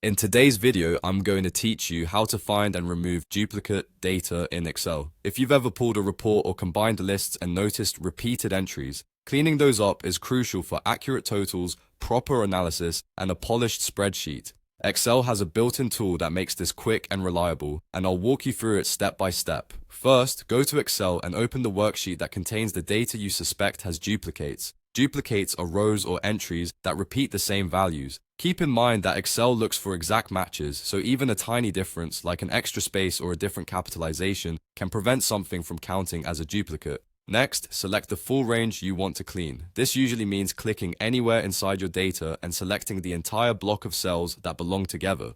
In today's video, I'm going to teach you how to find and remove duplicate data in Excel. If you've ever pulled a report or combined lists and noticed repeated entries, cleaning those up is crucial for accurate totals, proper analysis, and a polished spreadsheet. Excel has a built-in tool that makes this quick and reliable, and I'll walk you through it step by step. First, go to Excel and open the worksheet that contains the data you suspect has duplicates. Duplicates are rows or entries that repeat the same values. Keep in mind that Excel looks for exact matches, so even a tiny difference, like an extra space or a different capitalization, can prevent something from counting as a duplicate. Next, select the full range you want to clean. This usually means clicking anywhere inside your data and selecting the entire block of cells that belong together.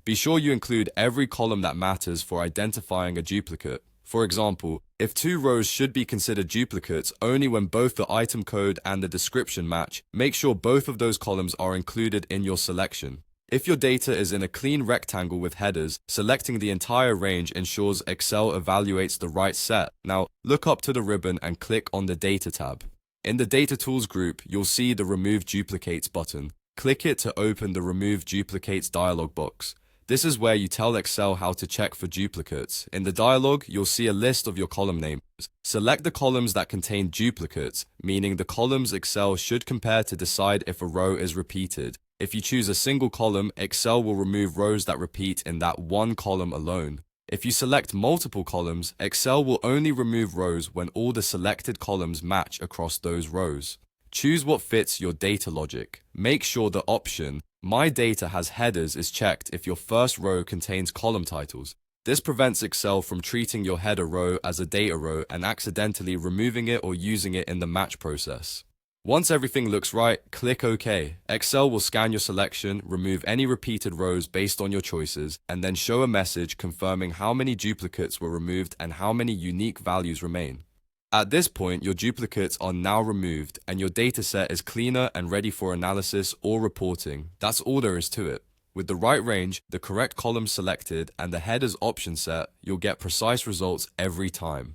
Be sure you include every column that matters for identifying a duplicate. For example, if two rows should be considered duplicates only when both the item code and the description match, make sure both of those columns are included in your selection. If your data is in a clean rectangle with headers, selecting the entire range ensures Excel evaluates the right set. Now, look up to the ribbon and click on the Data tab. In the Data Tools group, you'll see the Remove Duplicates button. Click it to open the Remove Duplicates dialog box. This is where you tell Excel how to check for duplicates. In the dialog, you'll see a list of your column names. Select the columns that contain duplicates, meaning the columns Excel should compare to decide if a row is repeated. If you choose a single column, Excel will remove rows that repeat in that one column alone. If you select multiple columns, Excel will only remove rows when all the selected columns match across those rows. Choose what fits your data logic. Make sure the option My Data Has Headers is checked if your first row contains column titles. This prevents Excel from treating your header row as a data row and accidentally removing it or using it in the match process. Once everything looks right, click OK. Excel will scan your selection, remove any repeated rows based on your choices, and then show a message confirming how many duplicates were removed and how many unique values remain. At this point, your duplicates are now removed and your dataset is cleaner and ready for analysis or reporting. That's all there is to it. With the right range, the correct column selected, and the headers option set, you'll get precise results every time.